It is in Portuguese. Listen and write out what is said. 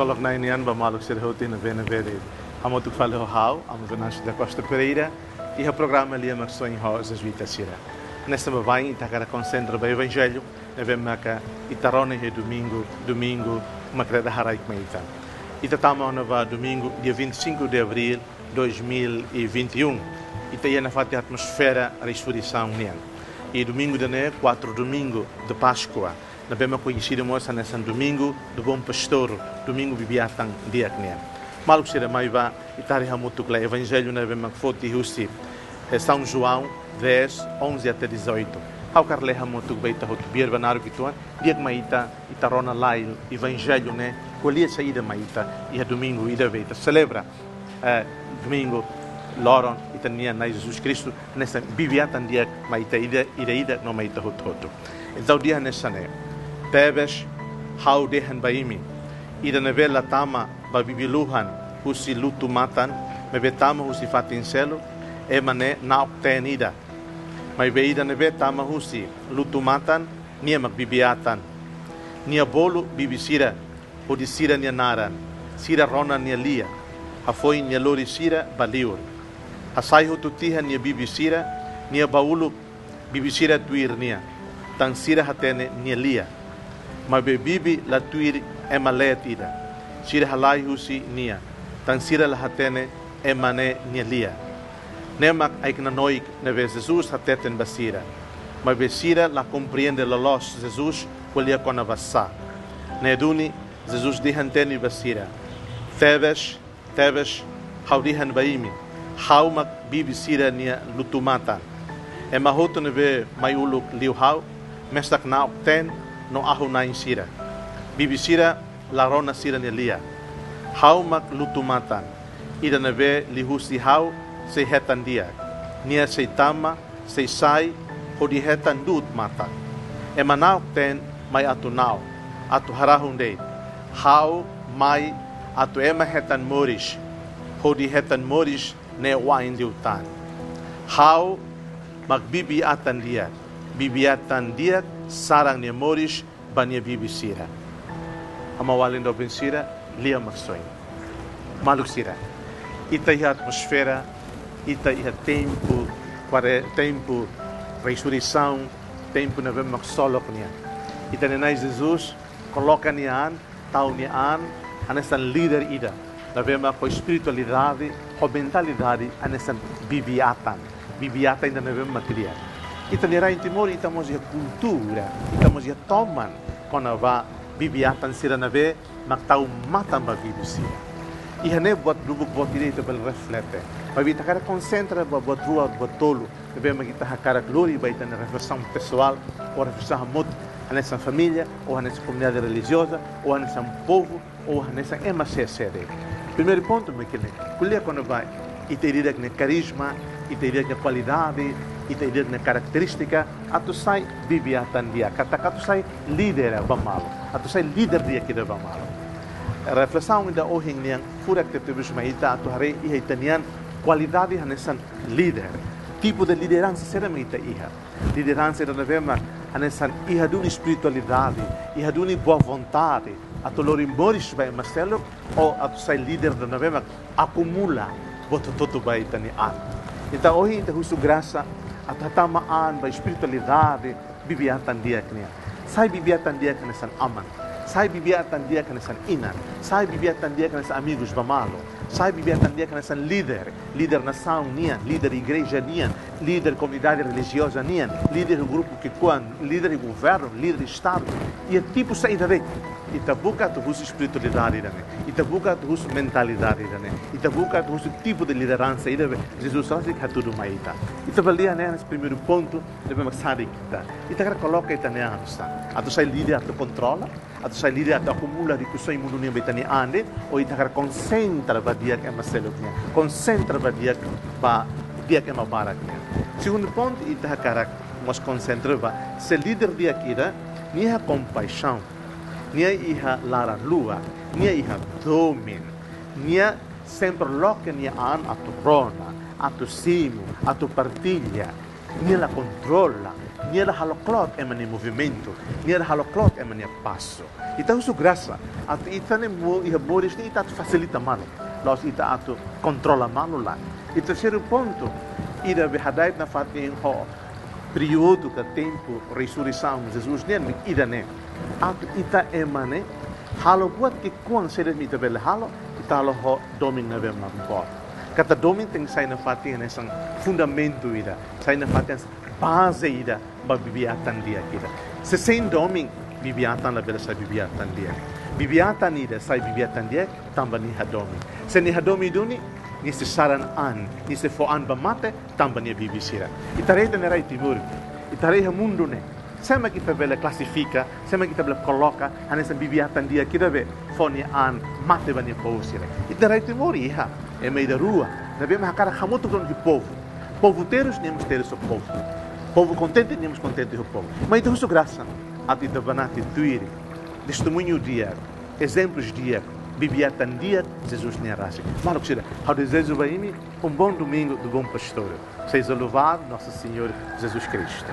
solok na inian ba maluk sir hoti na vena vere. Amo tu fale ho hau, amo venashe da Costa Pereira e o programa ali ama sonho rosas vita sira. Nesta vai Itacara concentra o evangelho, na vemaka Itarone e domingo uma creda harai meita. Itatama nova domingo dia 25 de abril 2021. Itaia na fati atmosfera ressurreição nian. E domingo de né 4 domingo de Páscoa. Na bema conhecida moça nessa domingo do bom pastor, domingo bibiatan dia nian. Maluk sira mai va itari hamutu kla evangelho na bema foti husti. São João 10, 11 até 18. Ao carle hamutu beita hot bier banar bituan, dia maita itarona lail evangelho né, colher saída maita e a domingo ida beita celebra domingo loron itania na Jesus Cristo nessa bibiatan dia maita ida no maita hot. Então dia nessa né. Tebes how dehan baimi ida nevela tama ba bibiluhan husi lutu matan mebetama husi fatincelo e mané na obtenida. Mas beida neve tama husi lutu matan nia magbibiatan. Nia bolo bibisira o di sira nia naran. Sira rona nia lia. A foi nia lori sira baliur. A sai hututiha nia bibisira nia baulu bibisira tuir nia. Tan sira hatene nia lia. Mas bebibi la tuir emaletida. Sira halai husi nia. Tan sira la hatene emane nia lia. Nemak aiknanoik neve Jesus hateten basira. Mas basira la compreende la los Jesus qualia kona vassa. Neduni Jesus dihanteni basira. Tebes haudihan baimi. Haumak bibisira nia lutumata. E mahoto neve maiuluk liu hau. Mestak na obten no ahu na insira. Bibisira la rona sira nia lia. Haumak lutumatan. Ida neve lihusi hau. Se hetan dia, nia se tama, se sai, hodi hetan dut mata. E manau ten mai atu nau, atu harahunde. Hau mai atu ema hetan moris, hodi hetan moris ne wain liutan. Hau magbibi atan dia sarang nia moris bania bibi sira. Amawalin do sira, lia maksoin. Maluk sira. Ita hi atmosfera ita ia tempo ressurreição, tempo na vemos solo com nia. Ita nenai Jesus coloca nian, tau nian, anessa líder ida. Na vemos com espiritualidade, com mentalidade, anessa bibiatan ainda na vemos material. Ita nera in timor, ita mos cultura, ita mos toman quando va bibiatan sira na ve, mak tau matan ba bibisia. E hane buat dubuk buat direito bel reflete. Mas kita cara concentra buat rua buat tolo. Devemos kita cara glória vai ter reflexão pessoal ou reflexão muito nessa família ou nessa comunidade religiosa ou nesse povo ou nessa MCCD. Primeiro ponto me que colher quando vai e ter ideia de carisma, e ter ideia de qualidade, e ter ideia de característica, a tu sai bibiatan dia, kata tu sai líder bamalo, a tu sai líder dia que deva malo. A reflexão ainda hoje em fura que temos mais ita atu hari iha itanian qualidade hanesan líder tipo de liderança será meita iha liderança da vema hanesan iha duni espiritualidade iha duni boa vontade atu lorimboris vai mastelo ou atu sai líder da vema acumula boto toto vai tani an então hoje ainda husu graça atu tamaan vai espiritualidade bibiatan dia knia sai bibiatan dia hanesan aman. Sai bibiatan dia kanesan inan, sai bibiatan dia kanesan amigos bamalo, sai bibiatan dia kanesan líder nação nian, líder igreja nian, líder comunidade religiosa nian, líder do grupo que quan, líder do governo, líder estado, e é tipo saída daqui. Itabuka tu usa espiritualidade dane, itabuka tu usa mentalidade dane, itabuka tu usa tipo de liderança ida Jesus só se tudo maita. Itabalia né nesse primeiro ponto devemos saber kita. Ita coloca ita né ansa. Atu sai líder atu controla, atu sai líder atu acumula de kusoi mundo nem betani ande, ou ita concentra badia que é maseloknya, concentra badia ba dia que é mabaraknya. Segundo ponto ita cara mas concentra ba se líder dia kira nia compaixão. Nia iha lara lua, nia iha domin, nia sempre loca nia atu rona, atu simu, atu partilha, nia la controla, Niela haloklot é mani movimento, niela haloklot é mani passo. Então isso graça, at ita nem mo e boris ni ita facilita malo, nós ita atu controla malo lá. E terceiro ponto, ida behadait na fatin ho período que tempo ressurreição Jesus nem ida nem. Atu ita emane halo buat que quando seres mita bela halo ita halo ho domin na vem mampor. Kata domin tem sai na fatin nessa fundamento ida, sai na fatin base ida ba bibiatan dia kita. Se sem domin bibiatan la bela sai bibiatan dia. Bibiatan ida sai bibiatan dia tamba ni hadomi. Se ni hadomi duni ni se saran an, ni se fo an ba mate tamba ni bibisira. Itarei da nerai timur. Itarei ha mundo ne. Sema kita bela classifica, sema kita bela coloca anessa bibiatan dia kita be fo ni an mate ba ni pousira. Itarei timur iha é meio da rua. Nós vemos a cara muito grande de povo. Povo teros, temos teros o povo. Povo contente, temos contente o povo. Mas então isso graça. A ti davanati tuiri. Testemunho dia. Exemplos dia. Bibiatan dia. Jesus nem arrasa. Mas o que será? Ao desejo vai bom domingo do bom pastor. Seja louvado nosso Senhor Jesus Cristo.